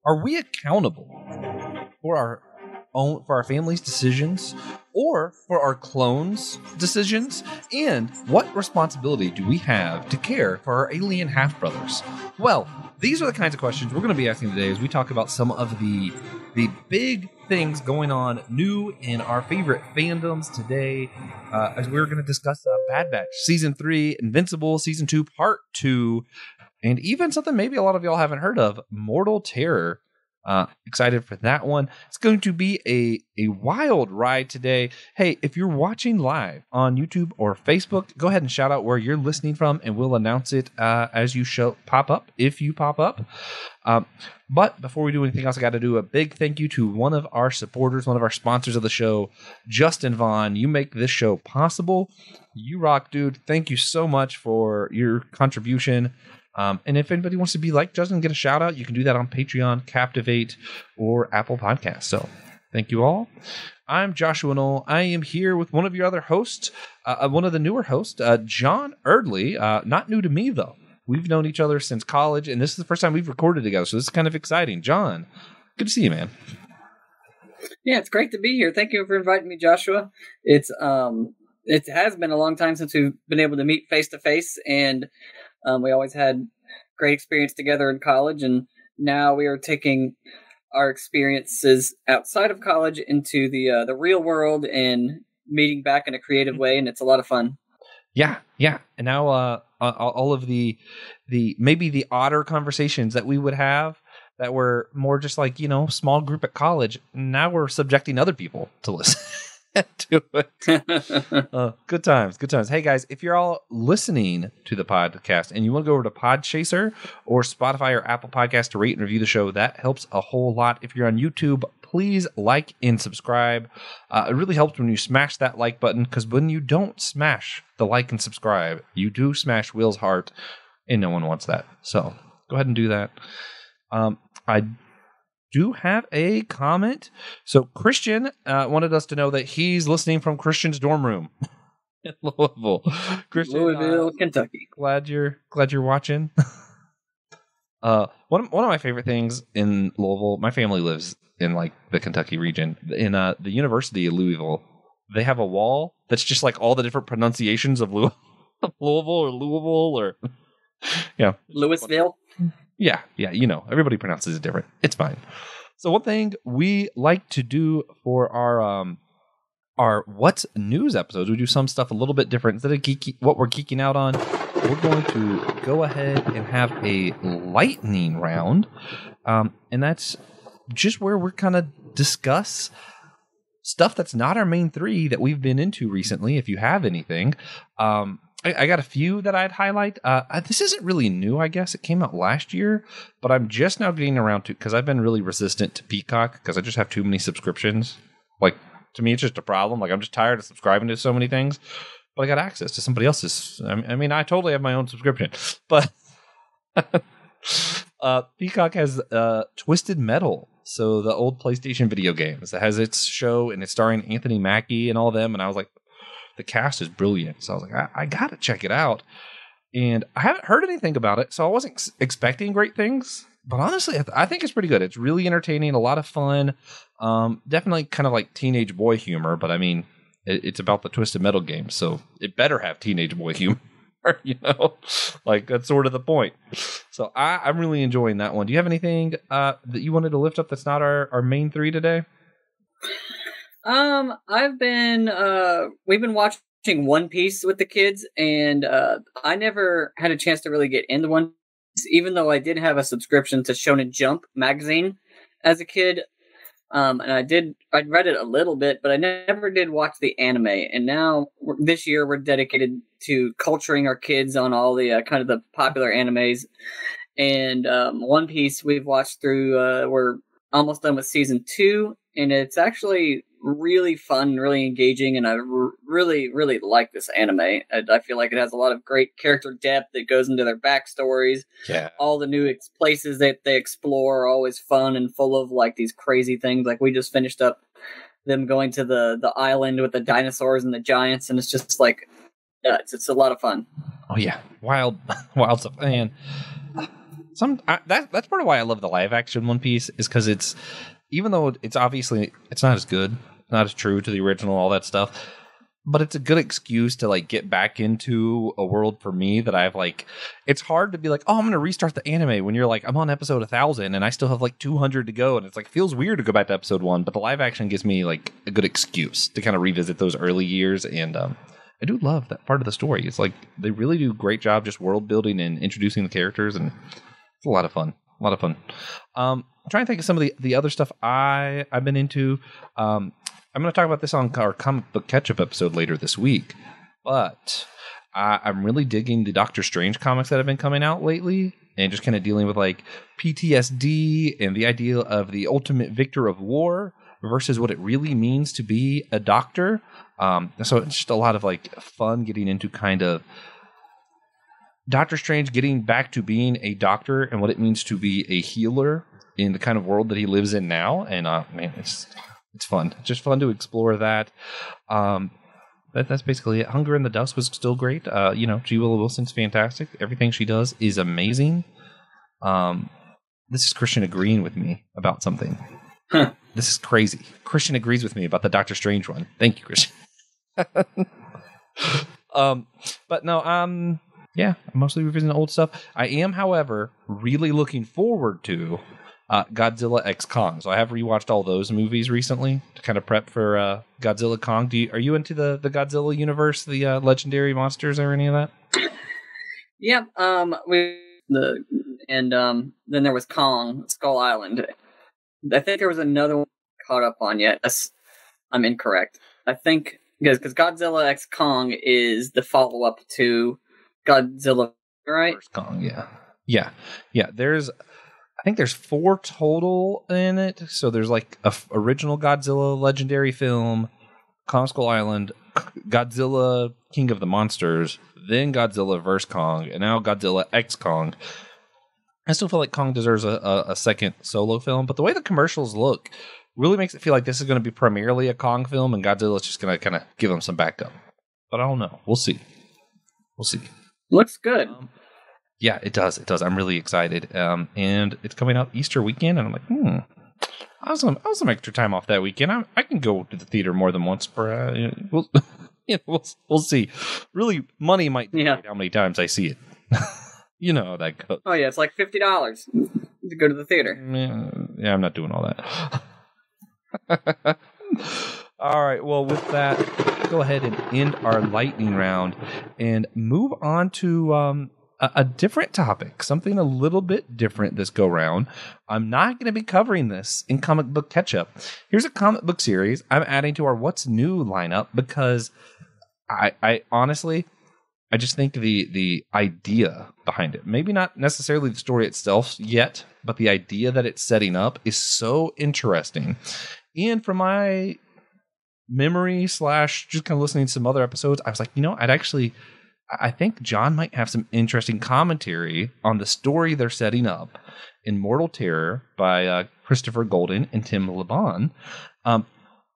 Are we accountable for our family's decisions or for our clones' decisions? And what responsibility do we have to care for our alien half-brothers? Well, these are the kinds of questions we're going to be asking today as we talk about some of the big things going on new in our favorite fandoms today, as we're going to discuss Bad Batch Season 3, Invincible Season 2, Part 2, and even something maybe a lot of y'all haven't heard of, Mortal Terror. Excited for that one. It's going to be a wild ride today. Hey, if you're watching live on YouTube or Facebook, go ahead and shout out where you're listening from, and we'll announce it as you pop up, if you pop up. But before we do anything else, I got to do a big thank you to one of our supporters, one of our sponsors of the show, Justin Vaughn. You make this show possible. You rock, dude. Thank you so much for your contribution. And if anybody wants to be like Justin, get a shout out, you can do that on Patreon, Captivate, or Apple Podcasts. So thank you all. I'm Joshua Noel. I am here with one of your other hosts, one of the newer hosts, John Erdely. Not new to me, though. We've known each other since college, and this is the first time we've recorded together, so this is kind of exciting. John, good to see you, man. Yeah, it's great to be here. Thank you for inviting me, Joshua. It has been a long time since we've been able to meet face-to-face, and we always had great experience together in college, and now we are taking our experiences outside of college into the real world and meeting back in a creative way, and it's a lot of fun. Yeah. And now all of the maybe the odder conversations that we would have that were more just like, small group at college, now we're subjecting other people to listen. To it. Good times. Hey guys, if you're all listening to the podcast and you want to go over to Podchaser or Spotify or Apple Podcasts to rate and review the show, that helps a whole lot. If you're on YouTube, please like and subscribe. It really helps when you smash that like button, because when you don't smash the like and subscribe, you do smash Will's heart, and no one wants that. So go ahead and do that. I do have a comment. So Christian wanted us to know that he's listening from Christian's dorm room in Louisville. Christian, Louisville, Kentucky. Glad you're watching. One of my favorite things in Louisville, my family lives in like the Kentucky region. In the University of Louisville, they have a wall that's just like all the different pronunciations of Louisville or Louisville. Yeah, everybody pronounces it different. It's fine. So one thing we like to do for our What's News episodes, we do some stuff a little bit different. Instead of what we're geeking out on, we're going to go ahead and have a lightning round. And that's just where we're kind of discuss stuff that's not our main three that we've been into recently, if you have anything. I got a few that I'd highlight. This isn't really new, I guess. It came out last year, but I'm just now getting around to, because I've been really resistant to Peacock because I just have too many subscriptions. Like, to me, it's just a problem. Like, I'm just tired of subscribing to so many things, but I got access to somebody else's. I mean, I totally have my own subscription, but Peacock has Twisted Metal. So the old PlayStation video games. It has its show, and it's starring Anthony Mackie and all of them, and I was like, the cast is brilliant. So I was like, I got to check it out. And I haven't heard anything about it, so I wasn't expecting great things. But honestly, I think it's pretty good. It's really entertaining, a lot of fun. Definitely kind of like teenage boy humor, but I mean, it's about the Twisted Metal game, so it better have teenage boy humor, Like, that's sort of the point. So I'm really enjoying that one. Do you have anything that you wanted to lift up that's not our main three today? We've been watching One Piece with the kids, and I never had a chance to really get into One Piece, even though I did have a subscription to Shonen Jump magazine as a kid. And I'd read it a little bit, but I never did watch the anime. And now this year we're dedicated to culturing our kids on all the kind of the popular animes. And One Piece we've watched through, we're almost done with season 2, and it's actually really fun, really engaging, and I really, really like this anime. I feel like it has a lot of great character depth that goes into their backstories. Yeah. All the new places that they explore are always fun and full of like these crazy things. Like we just finished up them going to the island with the dinosaurs and the giants, and it's just like nuts. It's a lot of fun. Oh yeah, wild stuff. And that's part of why I love the live action One Piece, is because it's, even though it's obviously it's not as good, not as true to the original, all that stuff, but it's a good excuse to like get back into a world for me that I've like. It's hard to be like, oh, I'm gonna restart the anime when you're like, I'm on episode 1000 and I still have like 200 to go, and it's like, it feels weird to go back to episode 1. But the live action gives me like a good excuse to kind of revisit those early years, and I do love that part of the story. It's like they really do a great job just world building and introducing the characters, and it's a lot of fun. I'm trying to think of some of the other stuff I've been into. I'm going to talk about this on our comic book catch-up episode later this week, but I'm really digging the Doctor Strange comics that have been coming out lately, and just kind of dealing with like PTSD and the idea of the ultimate victor of war versus what it really means to be a doctor. So it's just a lot of like fun getting into kind of Doctor Strange getting back to being a doctor and what it means to be a healer in the kind of world that he lives in now. And man, it's fun. It's just fun to explore that. That's basically it. Hunger in the Dust was still great. G. Willow Wilson's fantastic. Everything she does is amazing. This is Christian agreeing with me about something. Huh. This is crazy. Christian agrees with me about the Doctor Strange one. Thank you, Christian. But no, yeah, I'm mostly revisiting old stuff. I am, however, really looking forward to Godzilla X Kong. So I have rewatched all those movies recently to kind of prep for Godzilla Kong. Are you into the Godzilla universe, the legendary monsters, or any of that? Yeah. Then there was Kong, Skull Island. I think there was another one caught up on yet. I'm incorrect. I think because Godzilla X Kong is the follow-up to Godzilla, right? First Kong, yeah. I think there's 4 total in it. So there's like a original Godzilla legendary film, Kong Skull Island, Godzilla King of the Monsters, then Godzilla vs. Kong, and now Godzilla X Kong. I still feel like Kong deserves a second solo film, but the way the commercials look really makes it feel like this is going to be primarily a Kong film, and Godzilla's just going to kind of give him some backup. But I don't know. We'll see. Looks good. Yeah, it does. I'm really excited. And it's coming out Easter weekend, and I'm like, I have some extra time off that weekend. I can go to the theater more than once. We'll see. Really, money might dictate how many times I see it. You know how that goes. Oh yeah, it's like $50 to go to the theater. Yeah, I'm not doing all that. All right, well, with that, go ahead and end our lightning round and move on to a different topic, something a little bit different this go round. I'm not going to be covering this in comic book catch up. Here's a comic book series I'm adding to our What's New lineup because I honestly, I just think the idea behind it, maybe not necessarily the story itself yet, but the idea that it's setting up is so interesting. And from my memory / just kind of listening to some other episodes, I was like, I think John might have some interesting commentary on the story they're setting up in Mortal Terror by Christopher Golden and Tim Laban.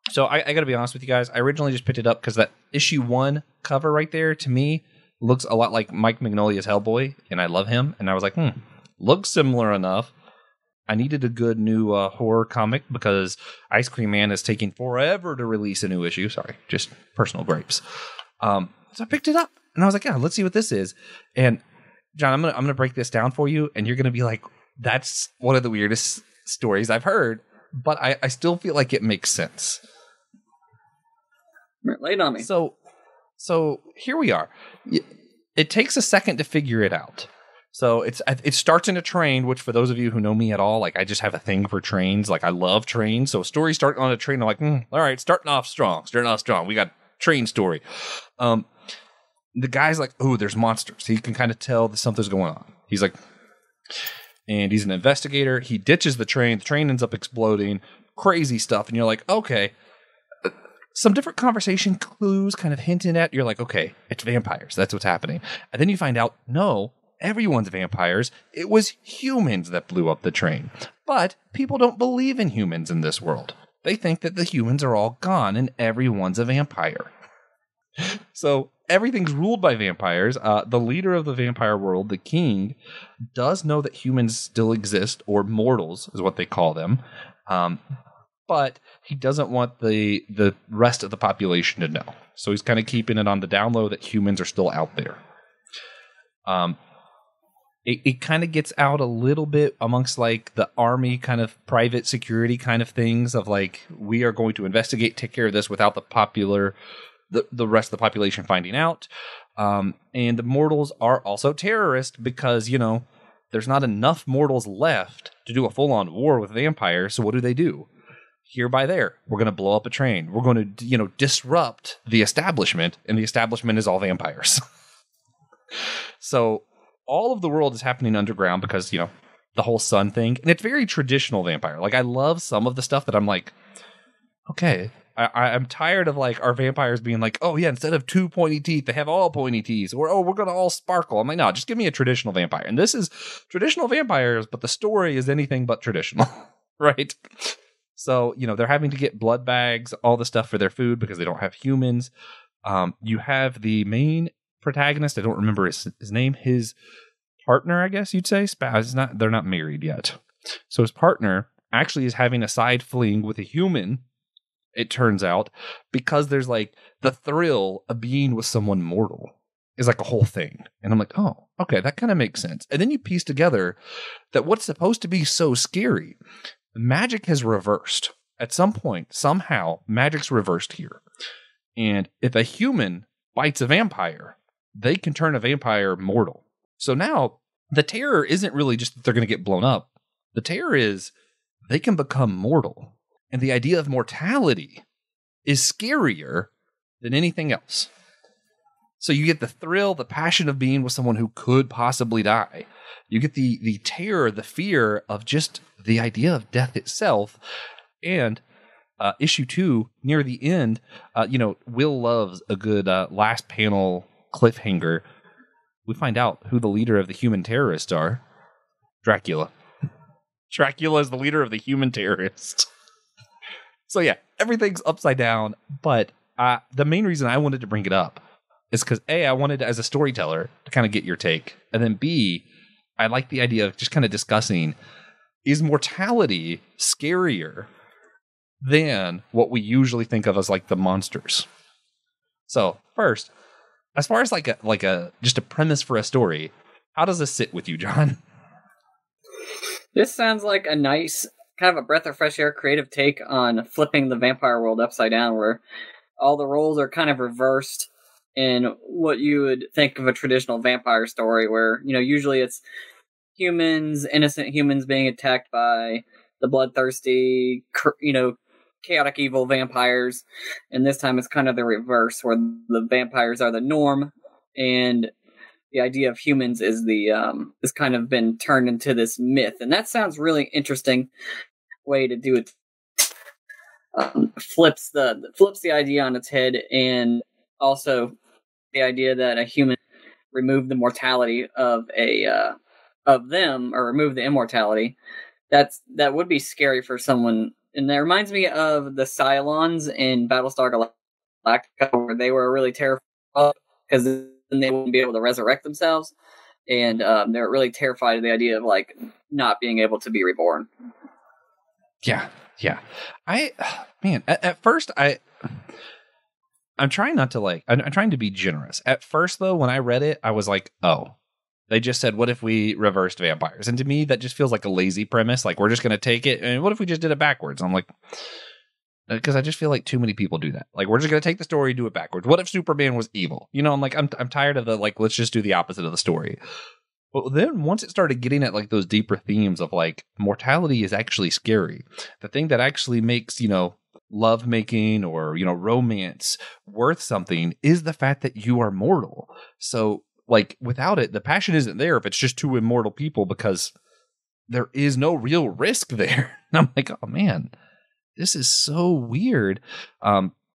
So I got to be honest with you guys. I originally just picked it up because that issue 1 cover right there, to me, looks a lot like Mike Mignolia's Hellboy, and I love him. And I was like, looks similar enough. I needed a good new horror comic because Ice Cream Man is taking forever to release a new issue. Sorry, just personal gripes. So I picked it up, and I was like, yeah, let's see what this is. And John, I'm gonna break this down for you, and you're gonna be like, that's one of the weirdest stories I've heard, but I still feel like it makes sense. Lay it on me. So here we are. It takes a second to figure it out. So it starts in a train, which for those of you who know me at all, like I just have a thing for trains. Like I love trains. So a story starting on a train, I'm like, all right, starting off strong. We got train story. The guy's like, oh, there's monsters. He can kind of tell that something's going on. He's like, and he's an investigator. He ditches the train ends up exploding, crazy stuff. And you're like, okay. Some different conversation clues kind of hinting at, you're like, okay, it's vampires. That's what's happening. And then you find out, no, everyone's vampires. It was humans that blew up the train. But people don't believe in humans in this world. They think that the humans are all gone and everyone's a vampire. So everything's ruled by vampires. The leader of the vampire world, the king, does know that humans still exist, or mortals is what they call them. But he doesn't want the rest of the population to know. So he's kind of keeping it on the down low that humans are still out there. It kind of gets out a little bit amongst like the army kind of private security kind of things of like, we are going to investigate, take care of this without the rest of the population finding out. And the mortals are also terrorists because, there's not enough mortals left to do a full-on war with vampires. So what do? Here by there, we're going to blow up a train. We're going to, disrupt the establishment, and the establishment is all vampires. So all of the world is happening underground because, the whole sun thing. And it's very traditional vampire. Like, I love some of the stuff that I'm like, okay, I'm tired of, like, our vampires being like, oh, yeah, instead of 2 pointy teeth, they have all pointy teeth. Or, oh, we're going to all sparkle. I'm like, no, just give me a traditional vampire. And this is traditional vampires, but the story is anything but traditional, right? So, they're having to get blood bags, all the stuff for their food because they don't have humans. You have the main protagonist. I don't remember his name. His partner, I guess you'd say. They're not married yet. So his partner actually is having a side fling with a human, it turns out, because there's like the thrill of being with someone mortal is like a whole thing. And I'm like, oh, okay, that kind of makes sense. And then you piece together that what's supposed to be so scary, magic has reversed. At some point, somehow, magic's reversed here. And if a human bites a vampire, they can turn a vampire mortal. So now, the terror isn't really just that they're going to get blown up. The terror is they can become mortal. And the idea of mortality is scarier than anything else. So you get the thrill, the passion of being with someone who could possibly die. You get the terror, the fear of just the idea of death itself. And issue 2, near the end, Will loves a good last panel cliffhanger. We find out who the leader of the human terrorists are. Dracula. Dracula is the leader of the human terrorists. So yeah, everything's upside down. But the main reason I wanted to bring it up is because A, I wanted as a storyteller to kind of get your take. And then B, I like the idea of just kind of discussing, is mortality scarier than what we usually think of as like the monsters? So first, as far as like a just a premise for a story, how does this sit with you, John? This sounds like a nice kind of a breath of fresh air creative take on flipping the vampire world upside down, where all the roles are kind of reversed in what you would think of a traditional vampire story, where, usually it's innocent humans being attacked by the bloodthirsty, chaotic evil vampires. And this time it's kind of the reverse, where the vampires are the norm, and the idea of humans is is kind of been turned into this myth. And that sounds really interesting way to do it. Flips the idea on its head, and also the idea that a human remove the mortality of of them, or remove the immortality. That would be scary for someone. And that reminds me of the Cylons in Battlestar Galactica, where they were really terrified because then they wouldn't be able to resurrect themselves, and they were really terrified of the idea of like not being able to be reborn. Yeah. At first I'm trying not to like, I'm trying to be generous. At first though, when I read it, I was like, oh, they just said, what if we reversed vampires? And to me, that just feels like a lazy premise. Like, we're just going to take it, and what if we just did it backwards? I'm like, because I just feel like too many people do that. Like, we're just going to take the story, do it backwards. What if Superman was evil? I'm like, I'm tired of the, like, let's just do the opposite of the story. But then once it started getting at like those deeper themes of like mortality is actually scary. The thing that actually makes, love making or, romance worth something is the fact that you are mortal. So like without it, the passion isn't there if it's just two immortal people, because there is no real risk there. And I'm like, oh man, this is so weird.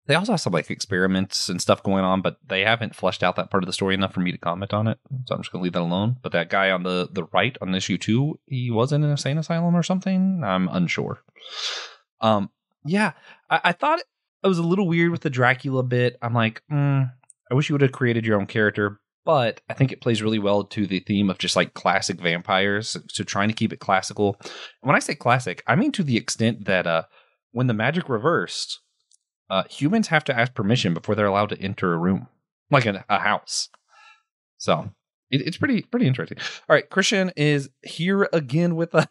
They also have some like experiments and stuff going on, but they haven't fleshed out that part of the story enough for me to comment on it. So I'm just going to leave that alone. But that guy on the right on issue 2, he was in an insane asylum or something. I'm unsure. Yeah, I thought it was a little weird with the Dracula bit. I'm like, I wish you would have created your own character, but I think it plays really well to the theme of just like classic vampires. So trying to keep it classical. And when I say classic, I mean to the extent that when the magic reversed, humans have to ask permission before they're allowed to enter a room, like a house. So it's pretty interesting. All right, Christian is here again with us.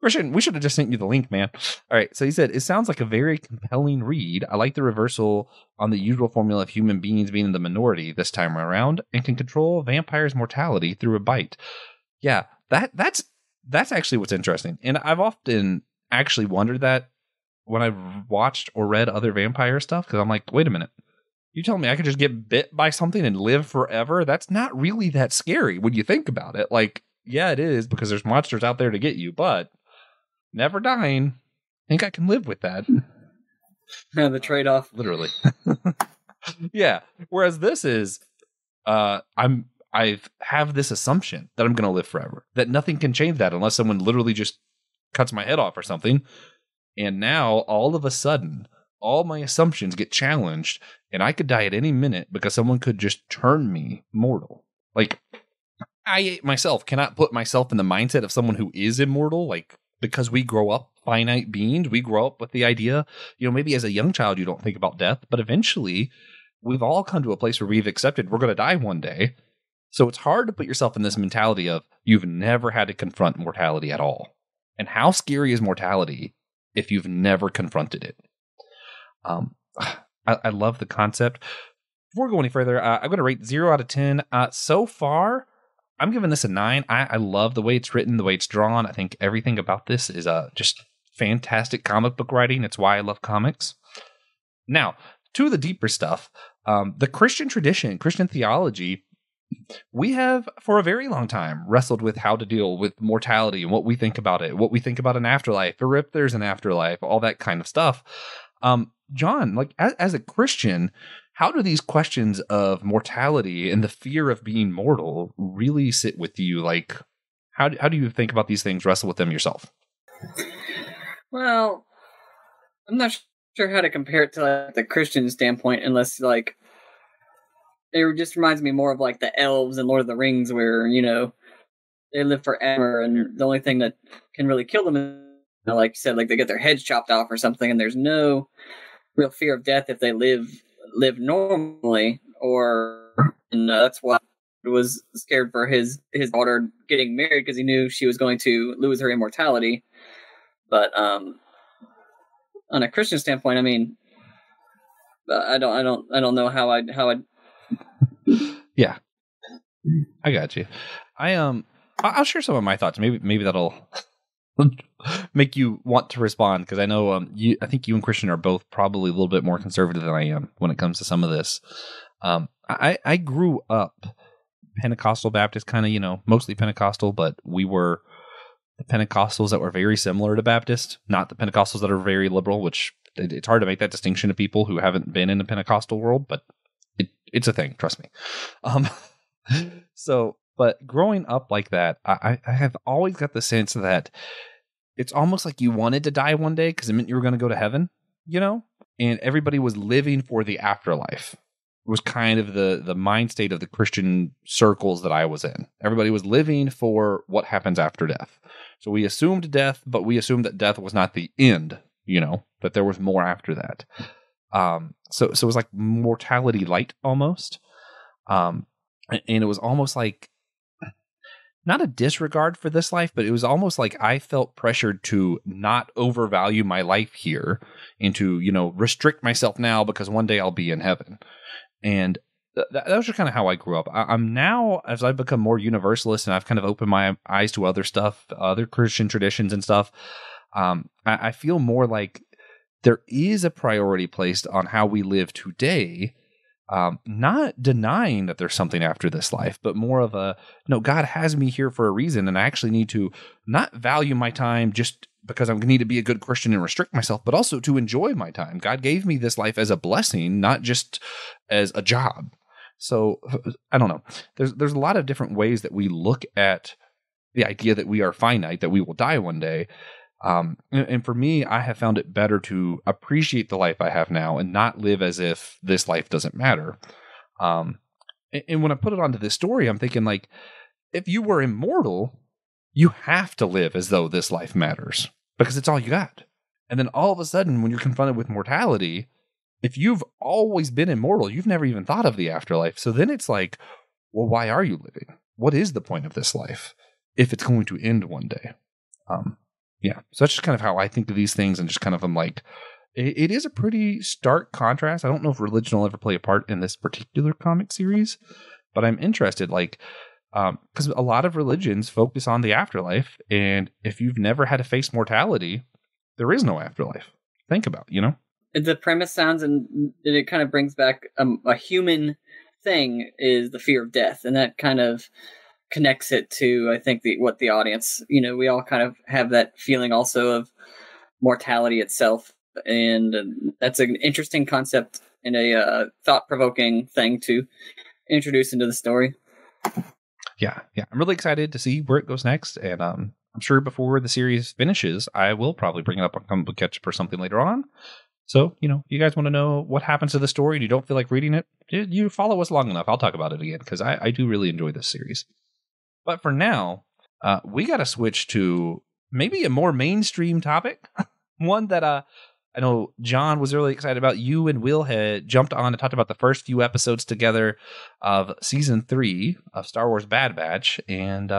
Christian, we should have just sent you the link, man. All right, so he said, it sounds like a very compelling read. I like the reversal on the usual formula of human beings being in the minority this time around and can control vampires' mortality through a bite. Yeah, that's actually what's interesting. And I've often actually wondered that when I've watched or read other vampire stuff, because I'm like, wait a minute. You telling me I could just get bit by something and live forever? That's not really that scary when you think about it. Like, yeah, it is, because there's monsters out there to get you, but never dying. I think I can live with that. Yeah, the trade-off. Literally. Yeah. Whereas this is, I have this assumption that I'm going to live forever, that nothing can change that unless someone literally just cuts my head off or something. And now, all of a sudden, all my assumptions get challenged, and I could die at any minute because someone could just turn me mortal. Like, I myself cannot put myself in the mindset of someone who is immortal, like, because we grow up finite beings. We grow up with the idea, maybe as a young child you don't think about death, but eventually we've all come to a place where we've accepted we're going to die one day. So it's hard to put yourself in this mentality of you've never had to confront mortality at all. And how scary is mortality if you've never confronted it? I love the concept. Before we go any further, I'm going to rate 0 out of 10. So far, I'm giving this a 9. I love the way it's written, the way it's drawn. I think everything about this is just fantastic comic book writing. It's why I love comics. Now, to the deeper stuff, the Christian tradition, Christian theology, we have for a very long time wrestled with how to deal with mortality and what we think about it, what we think about an afterlife, or if there's an afterlife, all that kind of stuff. John, like as a Christian, how do these questions of mortality and the fear of being mortal really sit with you? Like, how do you think about these things, wrestle with them yourself? Well, I'm not sure how to compare it to like the Christian standpoint, unless like it just reminds me more of like the elves in Lord of the Rings, where they live forever, and the only thing that can really kill them is, like you said, like they get their heads chopped off or something, and there's no real fear of death if they live normally. And that's why he was scared for his daughter getting married, because he knew she was going to lose her immortality. But on a Christian standpoint, I mean, I don't know how I'd. Yeah, I got you. I'll share some of my thoughts. Maybe that'll make you want to respond, because I know I think you and Christian are both probably a little bit more conservative than I am when it comes to some of this. I grew up Pentecostal Baptist, kind of, mostly Pentecostal, but we were the Pentecostals that were very similar to Baptist, not the Pentecostals that are very liberal, which it's hard to make that distinction to people who haven't been in the Pentecostal world, but it's a thing, trust me. But growing up like that, I have always got the sense that it's almost like you wanted to die one day because it meant you were going to go to heaven, and everybody was living for the afterlife. It was kind of the mind state of the Christian circles that I was in. Everybody was living for what happens after death. So we assumed death, but we assumed that death was not the end, that there was more after that. So it was like mortality light almost. And it was almost like, not a disregard for this life, but it was almost like I felt pressured to not overvalue my life here and to, restrict myself now because one day I'll be in heaven. And that was just kind of how I grew up. I'm now, as I've become more universalist and I've kind of opened my eyes to other stuff, other Christian traditions and stuff, I feel more like there is a priority placed on how we live today. Not denying that there's something after this life, but more of no, God has me here for a reason, and I actually need to not value my time just because I need to be a good Christian and restrict myself, but also to enjoy my time. God gave me this life as a blessing, not just as a job. So I don't know. There's a lot of different ways that we look at the idea that we are finite, that we will die one day. And for me, I have found it better to appreciate the life I have now and not live as if this life doesn't matter. And when I put it onto this story, I'm thinking like, if you were immortal, you have to live as though this life matters because it's all you got. And then all of a sudden, when you're confronted with mortality, if you've always been immortal, you've never even thought of the afterlife. So then it's like, well, why are you living? What is the point of this life if it's going to end one day? Yeah. So that's just kind of how I think of these things, and just kind of I'm like, it is a pretty stark contrast. I don't know if religion will ever play a part in this particular comic series, but I'm interested, like, because a lot of religions focus on the afterlife, and if you've never had to face mortality, there is no afterlife. Think about, The premise sounds, and it kind of brings back a human thing is the fear of death, and that kind of connects it to, I think, what the audience, we all kind of have that feeling also of mortality itself, and that's an interesting concept and a thought-provoking thing to introduce into the story. Yeah. I'm really excited to see where it goes next, and I'm sure before the series finishes, I will probably bring it up on Comic Book Catch-Up or something later on. So, you guys want to know what happens to the story and you don't feel like reading it, you follow us long enough. I'll talk about it again, because I do really enjoy this series. But for now, we got to switch to maybe a more mainstream topic. One that I know John was really excited about. You and Will had jumped on and talked about the first few episodes together of season 3 of Star Wars Bad Batch. And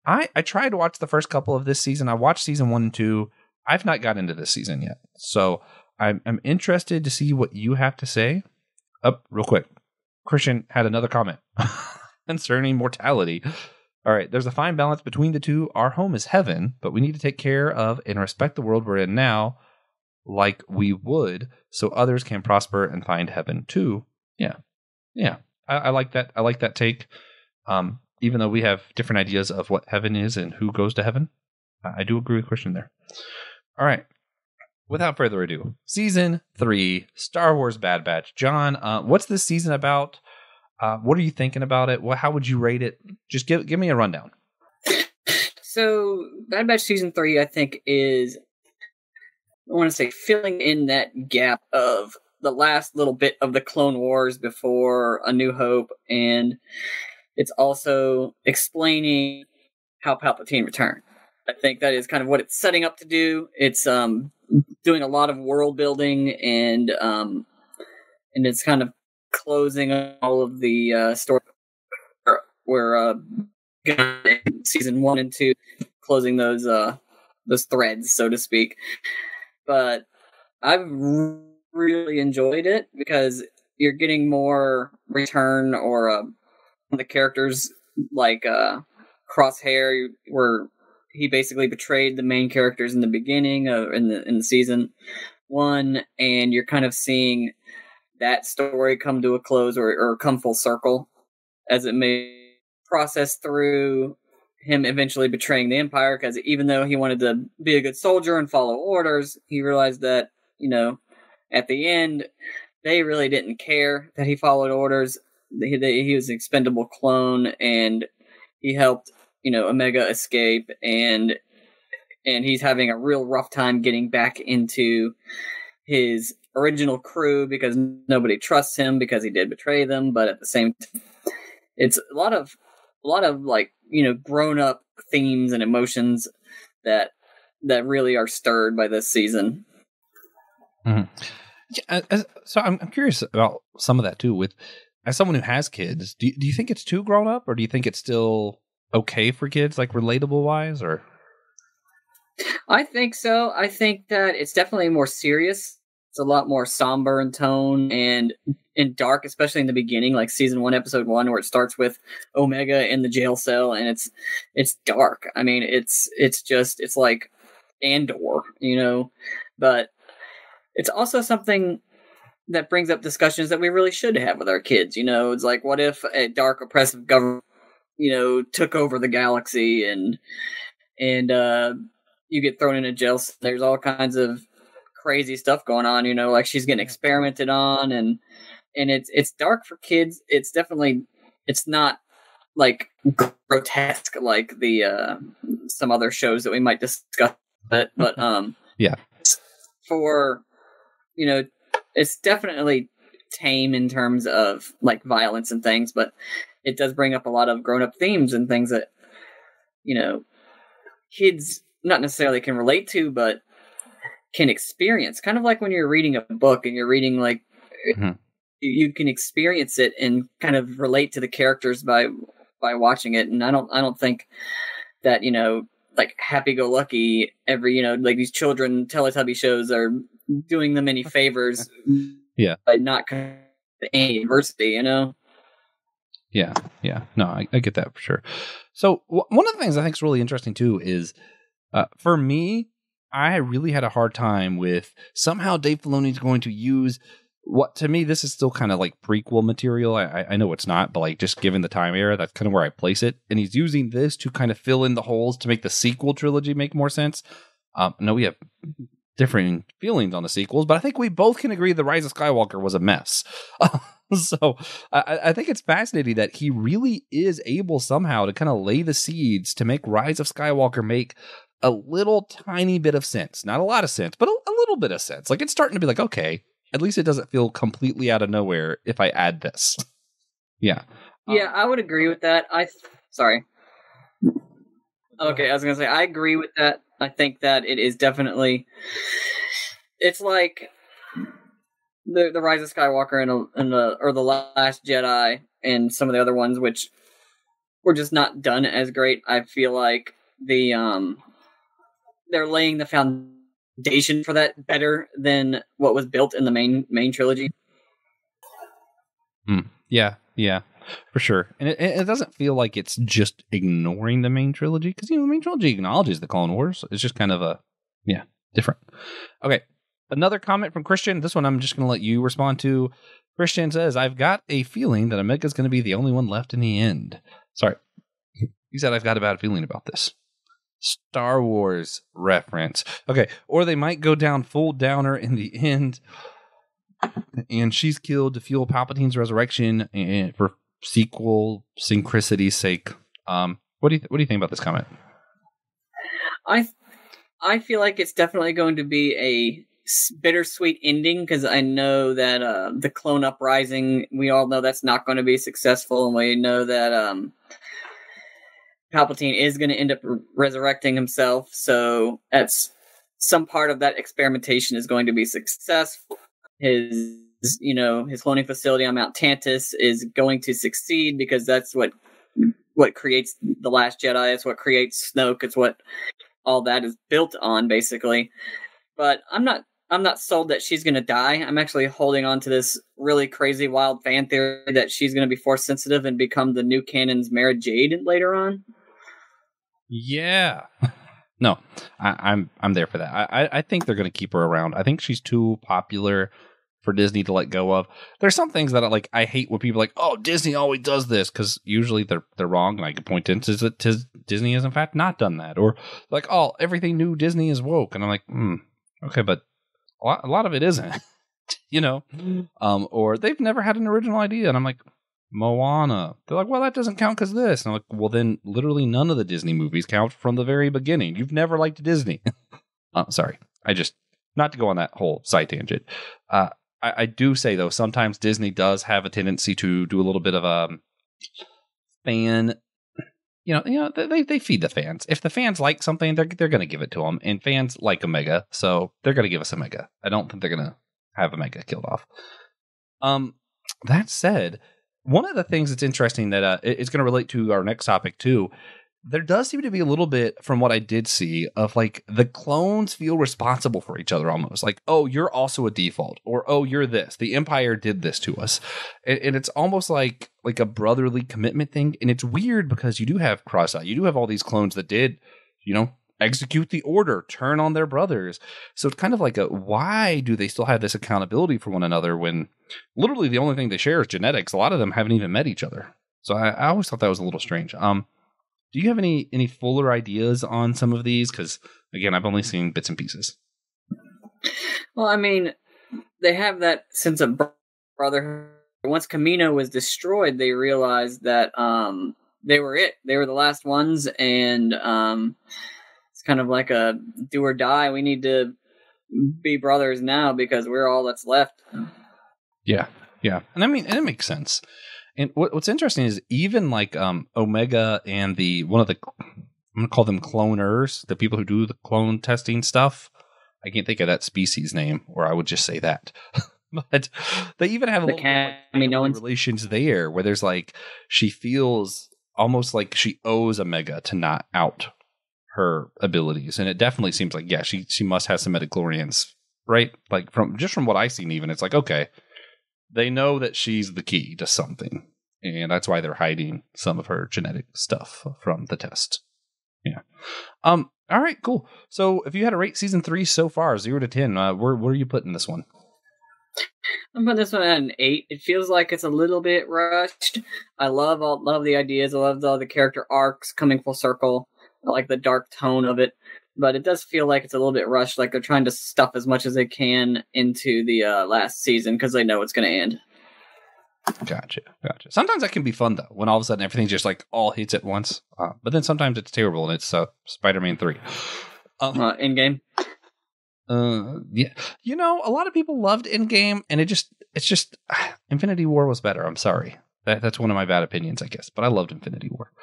I tried to watch the first couple of this season. I watched season 1 and 2. I've not got into this season yet. So I'm interested to see what you have to say. Real quick. Christian had another comment concerning mortality. All right, there's a fine balance between the two. Our home is heaven, but we need to take care of and respect the world we're in now like we would, so others can prosper and find heaven too. Yeah. I like that. I like that take. Even though we have different ideas of what heaven is and who goes to heaven, I do agree with Christian there. All right. Without further ado, season 3, Star Wars Bad Batch. John, what's this season about? What are you thinking about it? How would you rate it? Just give me a rundown. So, Bad Batch season 3, I think, is, I want to say, filling in that gap of the last little bit of the Clone Wars before A New Hope, and it's also explaining how Palpatine returned. I think that is kind of what it's setting up to do. It's doing a lot of world building, and it's kind of closing all of the story where season 1 and 2, closing those threads, so to speak. But I've really enjoyed it because you're getting more return or the characters like Crosshair, where he basically betrayed the main characters in the beginning in the season 1, and you're kind of seeing that story come to a close or come full circle as it may process through him eventually betraying the Empire, because even though he wanted to be a good soldier and follow orders, he realized that, at the end, they really didn't care that he followed orders. He was an expendable clone, and he helped, Omega escape, and he's having a real rough time getting back into his original crew because nobody trusts him because he did betray them. But at the same time, it's a lot of like, grown up themes and emotions that really are stirred by this season. Mm-hmm. Yeah, so I'm curious about some of that too. As someone who has kids, do you think it's too grown up, or do you think it's still okay for kids, like relatable wise? Or I think so. I think that it's definitely more serious. It's a lot more somber in tone and dark, especially in the beginning, like season 1, episode 1, where it starts with Omega in the jail cell, and it's dark. I mean, it's like Andor, but it's also something that brings up discussions that we really should have with our kids. It's like, what if a dark, oppressive government, took over the galaxy and you get thrown in a jail. There's all kinds of crazy stuff going on, like she's getting experimented on, and it's dark for kids. It's not like grotesque like the some other shows that we might discuss, but yeah, for it's definitely tame in terms of like violence and things, but it does bring up a lot of grown-up themes and things that, you know, kids not necessarily can relate to, but can experience. Kind of like when you're reading a book and you're reading like you can experience it and kind of relate to the characters by watching it. And I don't think that, you know, like Happy-Go-Lucky, every, you know, like these children Teletubby shows are doing them any favors by not any adversity, you know? Yeah. No, I get that for sure. So one of the things I think is really interesting too is, for me, I really had a hard time with somehow Dave Filoni's going to use what, to me, this is still kind of like prequel material. I know it's not, but like just given the time era, that's kind of where I place it. And he's using this to kind of fill in the holes to make the sequel trilogy make more sense. I know we have differing feelings on the sequels, but I think we both can agree The Rise of Skywalker was a mess. So I think it's fascinating that he really is able somehow to kind of lay the seeds to make Rise of Skywalker make a little tiny bit of sense. Not a lot of sense, but a little bit of sense. Like, it's starting to be like, okay, at least it doesn't feel completely out of nowhere if I add this. Yeah. Yeah, I would agree with that. Sorry. Okay, I was going to say, I agree with that. I think that it is definitely... It's like the Rise of Skywalker or The Last Jedi and some of the other ones, which were just not done as great. I feel like they're laying the foundation for that better than what was built in the main trilogy. Yeah, for sure. And it doesn't feel like it's just ignoring the main trilogy, because, you know, the main trilogy acknowledges the Clone Wars. It's just kind of different. Okay, another comment from Christian. This one I'm just going to let you respond to. Christian says, I've got a feeling that Omega's going to be the only one left in the end. Sorry. He said, I've got a bad feeling about this. Star Wars reference. Okay, or they might go down full downer in the end, and she's killed to fuel Palpatine's resurrection and for sequel synchronicity's sake. What do you think about this comment? I feel like it's definitely going to be a bittersweet ending, because I know that the clone uprising, we all know that's not going to be successful, and we know that Palpatine is going to end up resurrecting himself, so that's some part of that experimentation is going to be successful. His cloning facility on Mount Tantus is going to succeed, because that's what creates The Last Jedi. It's what creates Snoke. It's what all that is built on, basically. But I'm not sold that she's going to die. I'm actually holding on to this really crazy, wild fan theory that she's going to be force sensitive and become the new canon's Mara Jade later on. Yeah. No, I'm there for that. I think they're going to keep her around. I think she's too popular for Disney to let go of. There's some things that I hate when people are like, oh, Disney always does this, because usually they're wrong, and I can point to that Disney has in fact not done that. Or like, oh, everything new Disney is woke, and I'm like, okay, but a lot of it isn't. You know, or they've never had an original idea, and I'm like, Moana. They're like, well, that doesn't count because this. And I'm like, well, then literally none of the Disney movies count from the very beginning. You've never liked Disney. Sorry. Not to go on that whole side tangent. I do say, though, sometimes Disney does have a tendency to do a little bit of a fan. They feed the fans. If the fans like something, they're going to give it to them. And fans like Omega, so they're going to give us Omega. I don't think they're going to have Omega killed off. That said, one of the things that's interesting that it's going to relate to our next topic too, there does seem to be a little bit, from what I did see, of like the clones feel responsible for each other almost. Like, oh, you're also a default, or oh, you're this. The Empire did this to us, and it's almost like a brotherly commitment thing. And it's weird because you do have Cross-Eye, you do have all these clones that did, execute the order, turn on their brothers. So it's kind of like why do they still have this accountability for one another when literally the only thing they share is genetics? A lot of them haven't even met each other. So I always thought that was a little strange. Do you have any fuller ideas on some of these? Because again, I've only seen bits and pieces. Well, I mean, they have that sense of brotherhood. Once Kamino was destroyed, they realized that they were it. They were the last ones, and it's kind of like a do or die. We need to be brothers now because we're all that's left. Yeah. Yeah. And I mean, and it makes sense. And what's interesting is even like Omega and I'm going to call them cloners, the people who do the clone testing stuff. I can't think of that species name, or I would just say that. But they even have a little bit of like family relations there, where there's like, she feels almost like she owes Omega to not out her abilities. And it definitely seems like, yeah, she must have some midichlorians, right? Like from what I've seen, even it's like, okay, they know that she's the key to something, and that's why they're hiding some of her genetic stuff from the test. Yeah. All right, cool. So if you had to rate season 3 so far, 0 to 10, where are you putting this one? I'm putting this one at an 8. It feels like it's a little bit rushed. I love the ideas. I love all the character arcs coming full circle. I like the dark tone of it. But it does feel like it's a little bit rushed, like they're trying to stuff as much as they can into the last season because they know it's going to end. Gotcha. Sometimes that can be fun, though, when all of a sudden everything just like all hits at once. But then sometimes it's terrible, and it's Spider-Man 3. Endgame? Yeah. You know, a lot of people loved Endgame, and it's just Infinity War was better. I'm sorry. That's one of my bad opinions, I guess. But I loved Infinity War.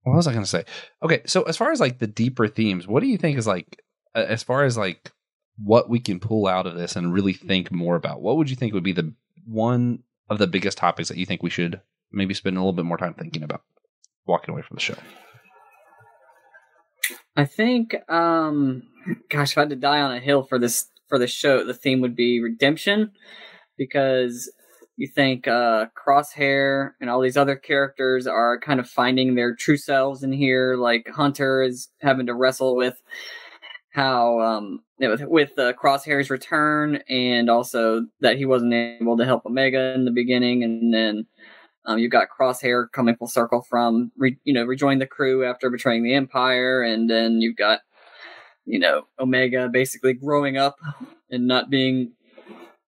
What was I going to say? Okay, so as far as like the deeper themes, what do you think is like, as far as like what we can pull out of this and really think more about? What would you think would be the one of the biggest topics that you think we should maybe spend a little bit more time thinking about walking away from the show? I think, if I had to die on a hill for the show, the theme would be redemption, because you think Crosshair and all these other characters are kind of finding their true selves in here. Like Hunter is having to wrestle with how with Crosshair's return, and also that he wasn't able to help Omega in the beginning, and then you've got Crosshair coming full circle from rejoining the crew after betraying the Empire, and then you've got Omega basically growing up and not being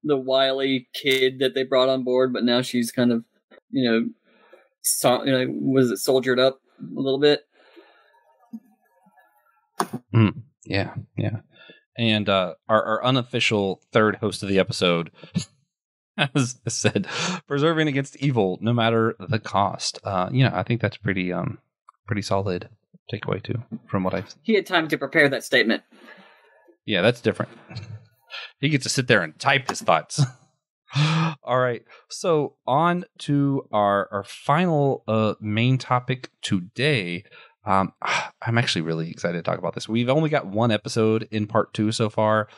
the wily kid that they brought on board, but now she's kind of, soldiered up a little bit. Yeah. And our unofficial third host of the episode has said, preserving against evil, no matter the cost. I think that's pretty solid takeaway too, from what I've seen. He had time to prepare that statement. Yeah, that's different. He gets to sit there and type his thoughts. All right. So on to our final main topic today. I'm actually really excited to talk about this. We've only got one episode in part 2 so far,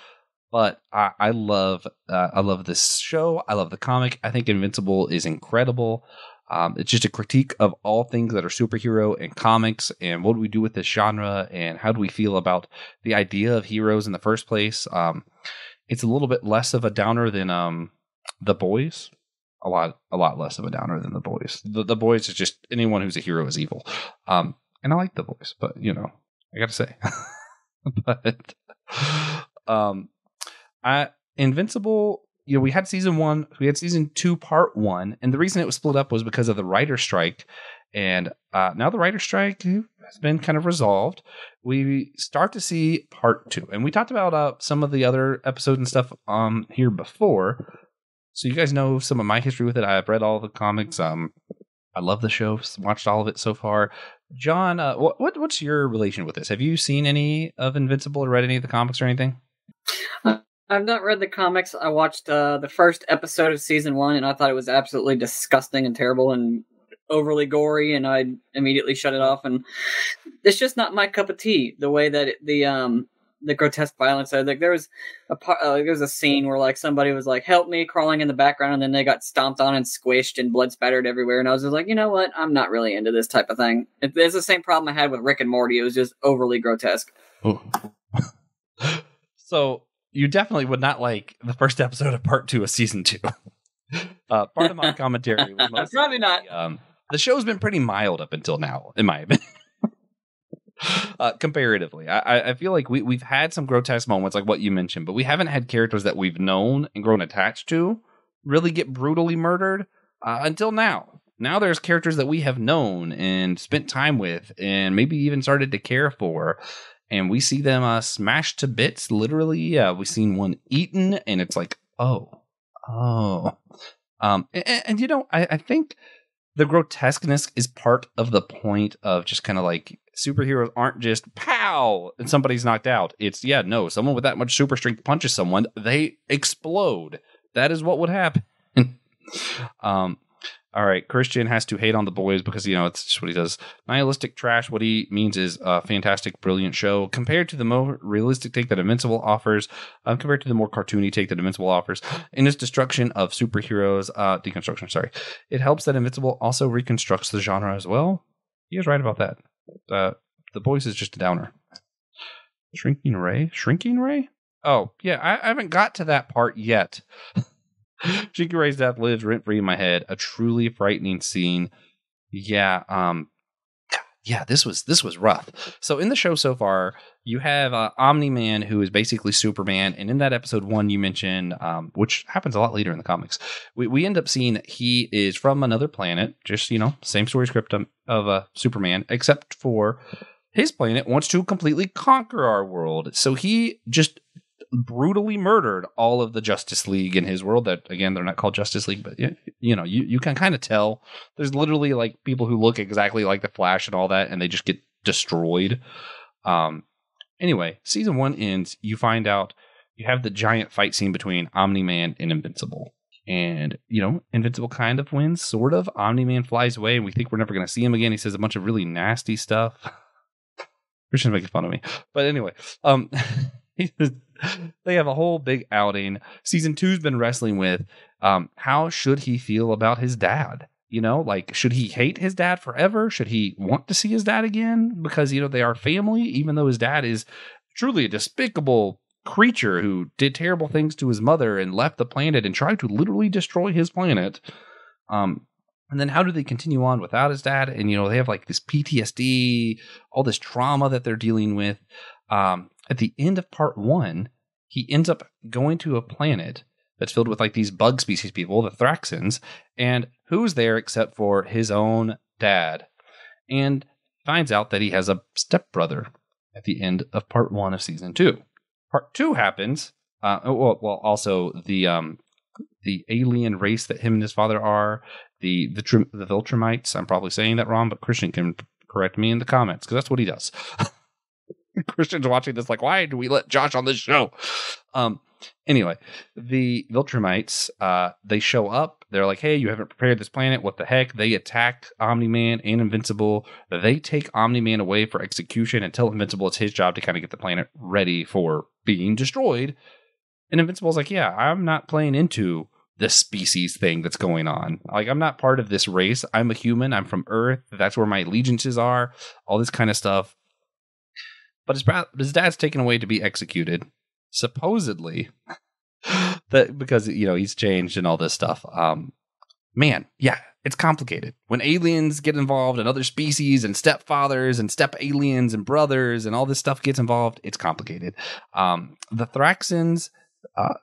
but I love this show. I love the comic. I think Invincible is incredible. It's just a critique of all things that are superhero and comics, and what do we do with this genre, and how do we feel about the idea of heroes in the first place. It's a little bit less of a downer than The Boys. A lot less of a downer than The Boys. The Boys is just anyone who's a hero is evil. And I like The Boys, but I got to say, but Invincible. We had season 1, we had season 2, part 1, and the reason it was split up was because of the writer's strike. And now the writer's strike has been kind of resolved. We start to see part 2, and we talked about some of the other episodes and stuff here before, so you guys know some of my history with it. I've read all the comics. I love the show, watched all of it so far. John, what's your relation with this? Have you seen any of Invincible or read any of the comics or anything? I've not read the comics. I watched the first episode of season 1, and I thought it was absolutely disgusting and terrible and overly gory, and I immediately shut it off. And it's just not my cup of tea. The way that the grotesque violence. Like there was a scene where like somebody was like, "Help me!" crawling in the background, and then they got stomped on and squished and blood spattered everywhere. And I was just like, you know what? I'm not really into this type of thing. It's the same problem I had with Rick and Morty. It was just overly grotesque. Oh. So you definitely would not like the first episode of part 2 of season 2. Part of my commentary was mostly, probably not. The show's been pretty mild up until now, in my opinion. Comparatively, I feel like we've had some grotesque moments like what you mentioned, but we haven't had characters that we've known and grown attached to really get brutally murdered until now. Now there's characters that we have known and spent time with and maybe even started to care for, and we see them smashed to bits, literally. We've seen one eaten, and it's like, oh. I think the grotesqueness is part of the point of just kind of like superheroes aren't just pow and somebody's knocked out. It's someone with that much super strength punches someone, they explode. That is what would happen. All right, Christian has to hate on the boys because, it's just what he does. Nihilistic trash, what he means is a fantastic, brilliant show compared to the more realistic take that Invincible offers, compared to the more cartoony take that Invincible offers. In its destruction of superheroes, deconstruction, sorry. It helps that Invincible also reconstructs the genre as well. He is right about that. The boys is just a downer. Shrinking Ray? Oh, yeah, I haven't got to that part yet. Shrinking Ray's death lives rent-free in my head. A truly frightening scene. Yeah, this was rough. So in the show so far, you have Omni-Man, who is basically Superman, and in that episode 1 you mentioned, which happens a lot later in the comics, we end up seeing that he is from another planet, just, same story script of Superman, except for his planet wants to completely conquer our world. So he just brutally murdered all of the Justice League in his world. That, again, they're not called Justice League, but you can kind of tell. There's literally like people who look exactly like the Flash and all that, and they just get destroyed. Anyway, season 1 ends. You find out you have the giant fight scene between Omni-Man and Invincible. And, Invincible kind of wins, sort of. Omni-Man flies away, and we think we're never going to see him again. He says a bunch of really nasty stuff. Christian's making fun of me. But anyway, they have a whole big outing. Season 2's been wrestling with how should he feel about his dad? Should he hate his dad forever? Should he want to see his dad again? Because, they are family, even though his dad is truly a despicable creature who did terrible things to his mother and left the planet and tried to literally destroy his planet. And then how do they continue on without his dad? And, they have like this PTSD, all this trauma that they're dealing with. At the end of part 1, he ends up going to a planet that's filled with like these bug species people, the Thraxans, and who's there except for his own dad, and finds out that he has a stepbrother at the end of part 1 of season 2. Part 2 happens. Also the alien race that him and his father are, the Viltrumites. I'm probably saying that wrong, but Christian can correct me in the comments because that's what he does. Christian's watching this like, why do we let Josh on this show? Anyway, the Viltrumites, they show up. They're like, hey, you haven't prepared this planet. What the heck? They attack Omni-Man and Invincible. They take Omni-Man away for execution and tell Invincible it's his job to kind of get the planet ready for being destroyed. And Invincible's like, yeah, I'm not playing into this species thing that's going on. Like, I'm not part of this race. I'm a human. I'm from Earth. That's where my allegiances are. All this kind of stuff. But his dad's taken away to be executed, supposedly, because he's changed and all this stuff. Man, yeah, it's complicated when aliens get involved and other species and stepfathers and step aliens and brothers and all this stuff gets involved. It's complicated. The Thraxans,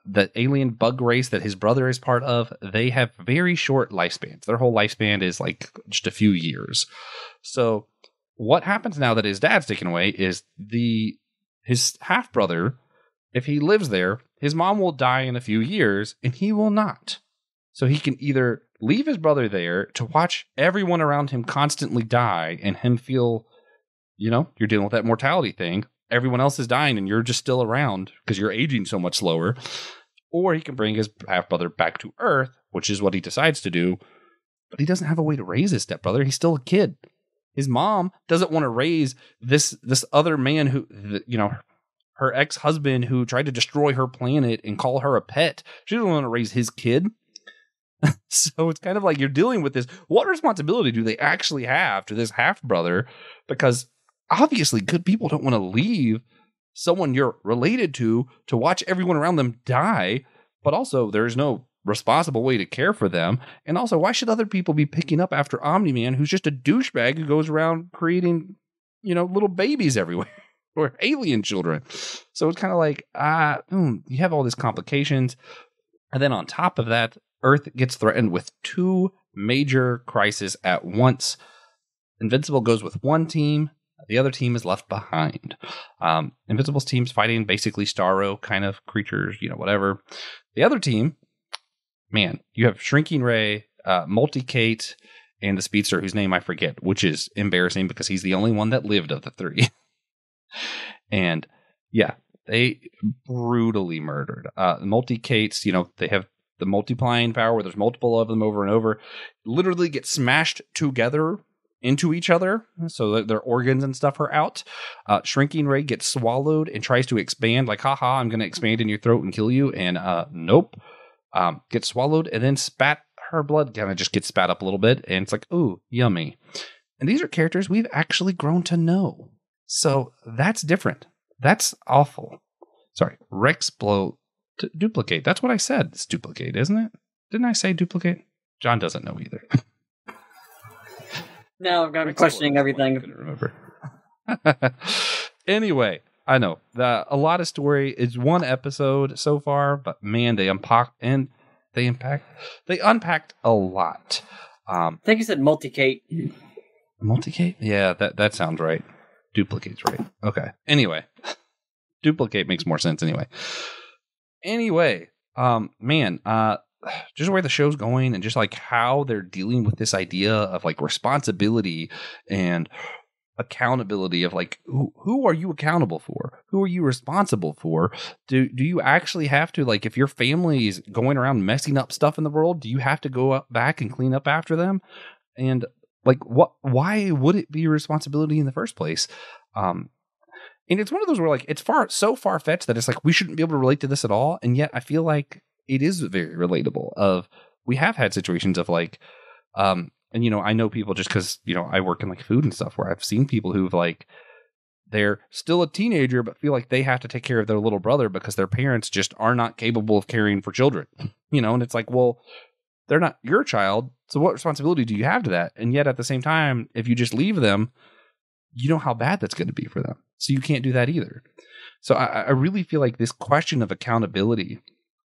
the alien bug race that his brother is part of, they have very short lifespans. Their whole lifespan is like just a few years. So what happens now that his dad's taken away is his half-brother, if he lives there, his mom will die in a few years, and he will not. So he can either leave his brother there to watch everyone around him constantly die, and him feel, you're dealing with that mortality thing. Everyone else is dying, and you're just still around because you're aging so much slower. Or he can bring his half-brother back to Earth, which is what he decides to do, but he doesn't have a way to raise his stepbrother. He's still a kid. His mom doesn't want to raise this other man who, her ex-husband who tried to destroy her planet and call her a pet. She doesn't want to raise his kid. So it's kind of like you're dealing with this. What responsibility do they actually have to this half-brother? Because obviously good people don't want to leave someone you're related to watch everyone around them die. But also there's no responsible way to care for them. And also, why should other people be picking up after Omni-Man, who's just a douchebag who goes around creating, little babies everywhere or alien children? So it's kind of like, you have all these complications. And then on top of that, Earth gets threatened with 2 major crises at once. Invincible goes with one team. The other team is left behind. Invincible's team's fighting basically Starro kind of creatures, whatever. The other team, man, you have Shrinking Ray, Multi-Kate, and the Speedster, whose name I forget, which is embarrassing because he's the only one that lived of the three. And yeah, they brutally murdered. Multi-Kates, they have the multiplying power where there's multiple of them over and over, literally get smashed together into each other so that their organs and stuff are out. Shrinking Ray gets swallowed and tries to expand, like, haha, I'm going to expand in your throat and kill you. And nope. Gets swallowed and then her blood kind of just gets spat up a little bit. And it's like, ooh, yummy. And these are characters we've actually grown to know. So that's different. That's awful. Sorry, duplicate. That's what I said. It's duplicate, isn't it? Didn't I say duplicate? John doesn't know either. Now I've got me questioning everything. I couldn't remember. Anyway, I know a lot of story. It's one episode so far, but man, they unpacked a lot. I think you said Multi-Kate. Multi-Kate? Yeah, that sounds right. Duplicate's right. Okay. Anyway, duplicate makes more sense anyway. Just where the show's going and just like how they're dealing with this idea of like responsibility and accountability of like, who are you accountable for? Who are you responsible for? Do you actually have to, like, if your family is going around messing up stuff in the world, do you have to go up back and clean up after them? And like, why would it be your responsibility in the first place? And it's one of those where like it's so far-fetched that it's like we shouldn't be able to relate to this at all. And yet I feel like it is very relatable. We have had situations of like, and I know people just because, I work in like food and stuff where I've seen people who've like, they're still a teenager, but feel like they have to take care of their little brother because their parents just are not capable of caring for children, and it's like, well, they're not your child. So what responsibility do you have to that? And yet at the same time, if you just leave them, you know how bad that's going to be for them. So you can't do that either. So I really feel like this question of accountability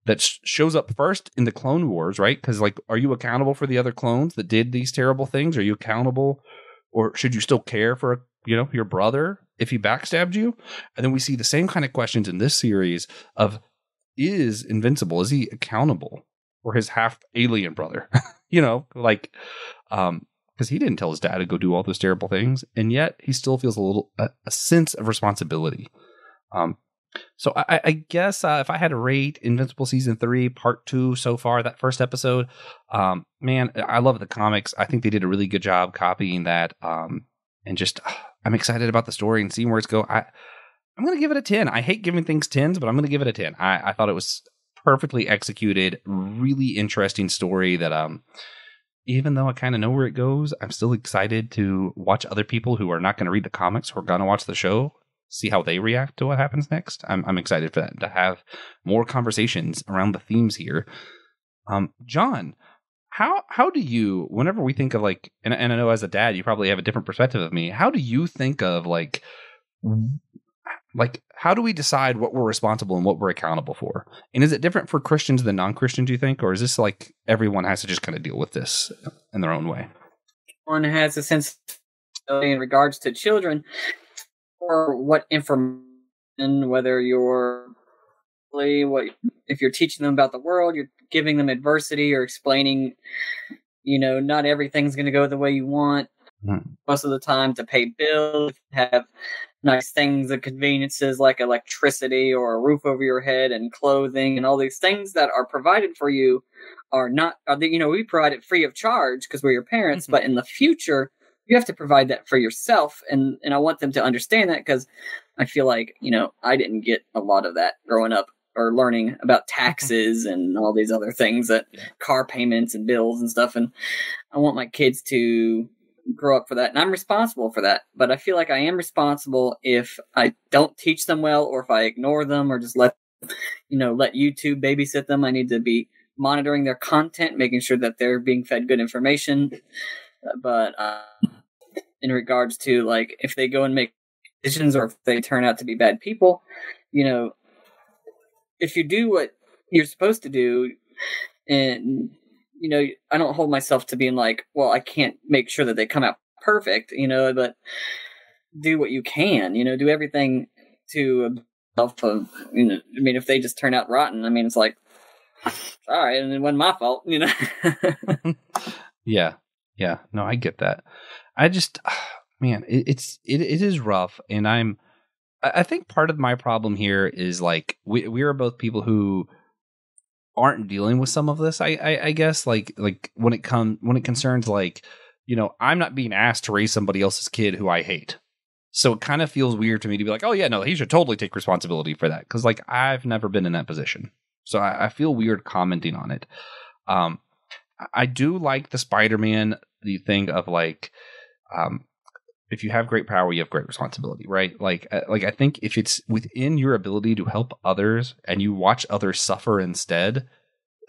that shows up first in the Clone Wars, right? Because like, are you accountable for the other clones that did these terrible things? Are you accountable, or should you still care for, your brother if he backstabbed you? And then we see the same kind of questions in this series of, is Invincible, is he accountable for his half alien brother? Because he didn't tell his dad to go do all those terrible things, and yet he still feels a sense of responsibility. So I guess if I had to rate Invincible Season 3, Part 2 so far, that first episode, man, I love the comics. I think they did a really good job copying that, and just I'm excited about the story and seeing where it's going. I'm going to give it a 10. I hate giving things 10s, but I'm going to give it a 10. I thought it was perfectly executed, really interesting story that even though I kind of know where it goes, I'm still excited to watch other people who are not going to read the comics who are going to watch the show, see how they react to what happens next. I'm excited for that, to have more conversations around the themes here. John, how do you, whenever we think of like, and I know as a dad, you probably have a different perspective of me. How do you think of like how do we decide what we're responsible and what we're accountable for? And is it different for Christians than non-Christians, do you think? Or is this like everyone has to just kind of deal with this in their own way? One has a sense in regards to children, or what information, whether if you're teaching them about the world, you're giving them adversity or explaining, not everything's going to go the way you want. Most of the time, to pay bills, have nice things and conveniences like electricity or a roof over your head and clothing and all these things that are provided for you we provide it free of charge because we're your parents, but in the future you have to provide that for yourself, and I want them to understand that, because I feel like I didn't get a lot of that growing up or learning about taxes and all these other things, that car payments and bills and stuff, and I want my kids to grow up for that, and I'm responsible for that. But I feel like I am responsible if I don't teach them well, or if I ignore them, or just let YouTube babysit them. I need to be monitoring their content, making sure that they're being fed good information. But in regards to like if they go and make decisions, or if they turn out to be bad people, if you do what you're supposed to do, and I don't hold myself to being like, well, I can't make sure that they come out perfect, but do what you can, do everything to if they just turn out rotten, it's like, Sorry, and it wasn't my fault, you know. Yeah. No, I get that. I just, man, it is rough, and I think part of my problem here is like we are both people who aren't dealing with some of this. I guess like when it concerns like, you know, I'm not being asked to raise somebody else's kid who I hate. So it kind of feels weird to me to be like, oh yeah, no, he should totally take responsibility for that. Cause like I've never been in that position. So I feel weird commenting on it. I do like the Spider-Man, the thing of like, if you have great power, you have great responsibility, right? Like I think if it's within your ability to help others and you watch others suffer instead,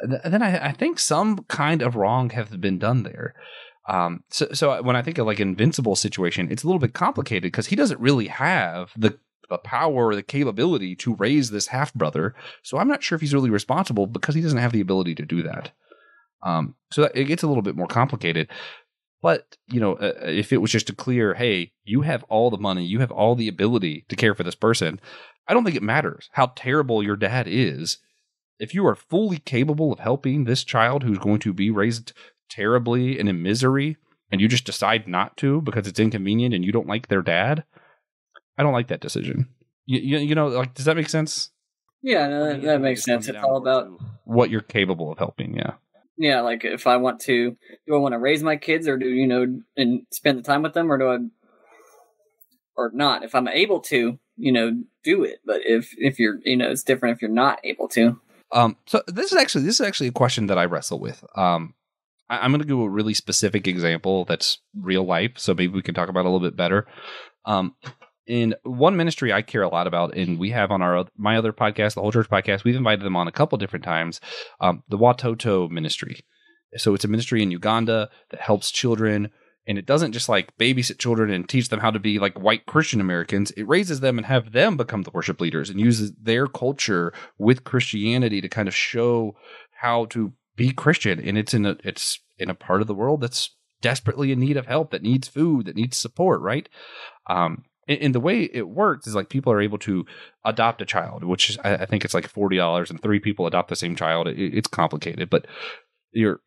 then I think some kind of wrong has been done there. So when I think of like Invincible situation, it's a little bit complicated because he doesn't really have the power or the capability to raise this half brother. So I'm not sure if he's really responsible because he doesn't have the ability to do that. So it gets a little bit more complicated. But, you know, if it was just a clear, hey, you have all the money, you have all the ability to care for this person, I don't think it matters how terrible your dad is. If you are fully capable of helping this child who's going to be raised terribly and in misery, and you just decide not to because it's inconvenient and you don't like their dad, I don't like that decision. You know, like, does that make sense? Yeah, no, that makes sense. It's all about what you're capable of helping, yeah. Yeah, like if I want to, do I want to raise my kids or do, you know, and spend the time with them, or do I, or not? If I'm able to, you know, do it. But if you're, you know, it's different if you're not able to. So this is actually a question that I wrestle with. I'm going to give a really specific example that's real life, so maybe we can talk about it a little bit better. In one ministry I care a lot about, and we have on my other podcast, the Whole Church Podcast, we've invited them on a couple different times, the Watoto Ministry. So it's a ministry in Uganda that helps children, and it doesn't just like babysit children and teach them how to be like white Christian Americans. It raises them and have them become the worship leaders and uses their culture with Christianity to kind of show how to be Christian. And it's in a part of the world that's desperately in need of help, that needs food, that needs support, right? And the way it works is like people are able to adopt a child, which is, I think it's like $40, and 3 people adopt the same child. It's complicated, but you're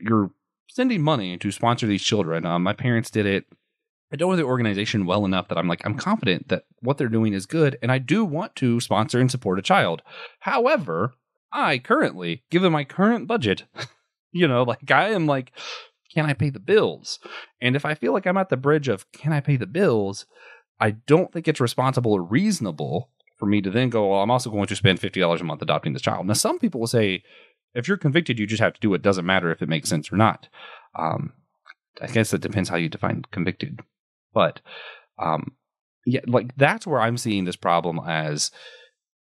sending money to sponsor these children. My parents did it. I don't know the organization well enough that I'm confident that what they're doing is good, and I do want to sponsor and support a child. However, I currently, given my current budget, you know, like I am like, can I pay the bills? And if I feel like I'm at the bridge of can I pay the bills, I don't think it's responsible or reasonable for me to then go, well, I'm also going to spend $50 a month adopting this child. Now, some people will say, if you're convicted, you just have to do it. It doesn't matter if it makes sense or not. I guess it depends how you define convicted. But yeah, like that's where I'm seeing this problem as,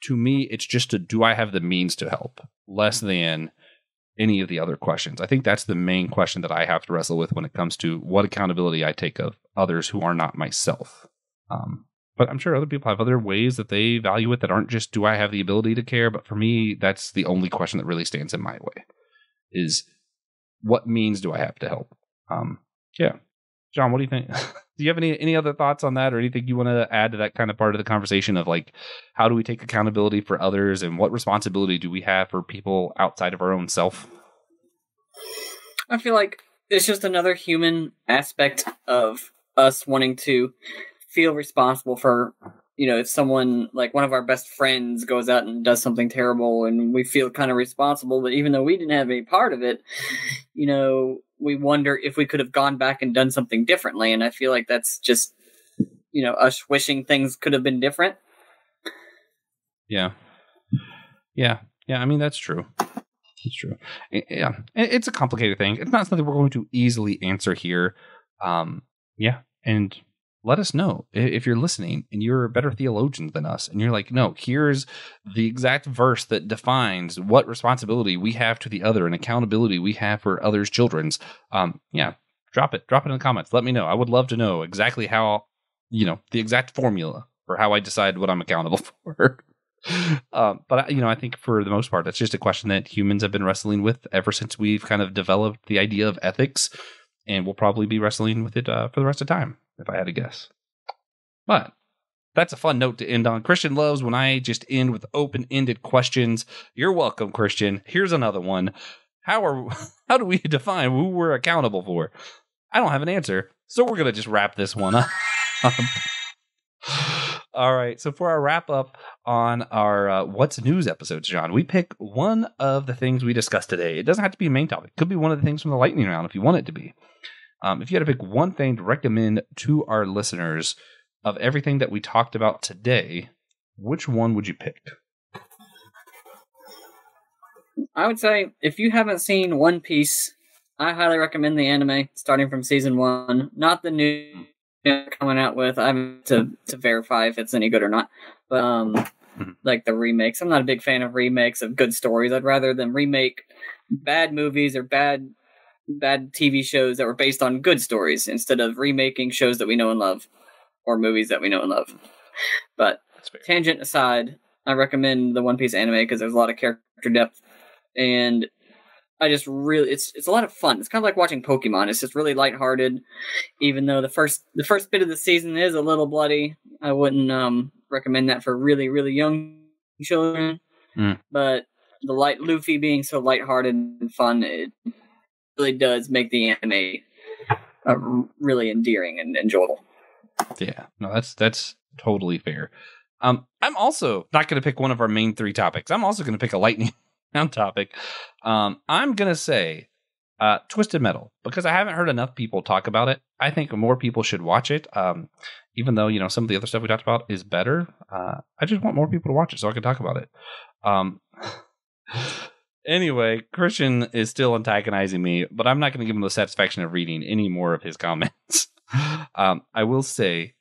to me, it's just do I have the means to help, less than any of the other questions. I think that's the main question that I have to wrestle with when it comes to what accountability I take of others who are not myself. But I'm sure other people have other ways that they value it that aren't just, do I have the ability to care? But for me, that's the only question that really stands in my way, is what means do I have to help? Yeah. John, what do you think? Do you have any other thoughts on that, or anything you want to add to that kind of part of the conversation of like, how do we take accountability for others, and what responsibility do we have for people outside of our own self? I feel like it's just another human aspect of us wanting to feel responsible for, you know, if someone, like one of our best friends goes out and does something terrible, and we feel kind of responsible, but even though we didn't have any part of it, you know, we wonder if we could have gone back and done something differently. And I feel like that's just, you know, us wishing things could have been different. Yeah. I mean, that's true. It's true. Yeah. It's a complicated thing. It's not something we're going to easily answer here. Yeah. And let us know if you're listening and you're a better theologian than us, and you're like, no, here's the exact verse that defines what responsibility we have to the other and accountability we have for others' children's. Yeah, drop it in the comments. Let me know. I would love to know exactly how, you know, the exact formula for how I decide what I'm accountable for. But you know, I think for the most part, that's just a question that humans have been wrestling with ever since we've kind of developed the idea of ethics, and we'll probably be wrestling with it for the rest of time, if I had to guess. But That's a fun note to end on. Christian loves when I just end with open-ended questions. You're welcome, Christian. Here's another one. How do we define who we're accountable for? I don't have an answer, so we're going to just wrap this one up. All right, so for our wrap-up on our What's News episodes, John, we pick one of the things we discussed today. It doesn't have to be a main topic. It could be one of the things from the lightning round if you want it to be. If you had to pick one thing to recommend to our listeners of everything that we talked about today, which one would you pick? I would say if you haven't seen One Piece, I highly recommend the anime starting from season 1, not the new coming out with. I have to verify if it's any good or not, but like the remakes. I'm not a big fan of remakes of good stories. I'd rather them remake bad movies or bad TV shows that were based on good stories instead of remaking shows that we know and love. Or movies that we know and love. But tangent aside, I recommend the One Piece anime because there's a lot of character depth, and I just really it's a lot of fun. It's kind of like watching Pokemon. It's just really lighthearted, even though the first bit of the season is a little bloody. I wouldn't recommend that for really really young children. But the Luffy being so lighthearted and fun, it really does make the anime really endearing and enjoyable. Yeah, no, that's totally fair. I'm also not going to pick one of our main 3 topics. I'm also going to pick a lightning round topic. I'm going to say Twisted Metal, because I haven't heard enough people talk about it. I think more people should watch it. Even though, some of the other stuff we talked about is better. I just want more people to watch it so I can talk about it. Anyway, Christian is still antagonizing me, but I'm not going to give him the satisfaction of reading any more of his comments. I will say,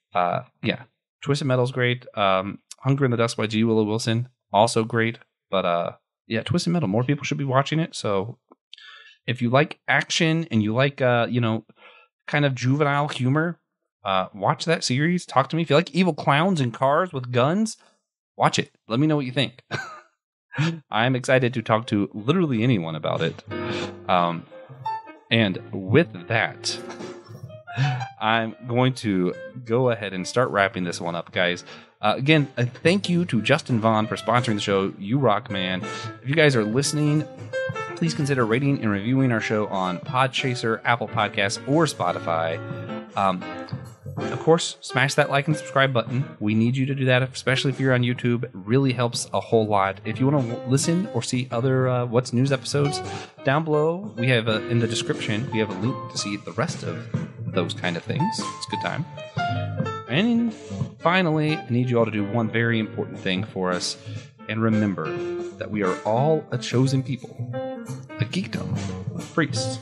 Twisted Metal's great. Hunger in the Dust by G. Willow Wilson, also great. But Twisted Metal, more people should be watching it. So if you like action and you like, kind of juvenile humor, watch that series. Talk to me. If you like evil clowns in cars with guns, watch it. Let me know what you think. I'm excited to talk to literally anyone about it. And with that, I'm going to go ahead and start wrapping this one up, guys. Again, a thank you to Justin Vaughn for sponsoring the show. You rock, man. If you guys are listening, please consider rating and reviewing our show on Podchaser, Apple Podcasts, or Spotify. Of course, smash that like and subscribe button. We need you to do that, especially if you're on YouTube. It really helps a whole lot. If you want to listen or see other What's News episodes, down below, we have in the description, we have a link to see the rest of those kind of things. It's a good time. And finally, I need you all to do one very important thing for us. And remember that we are all a chosen people, a geekdom of priests.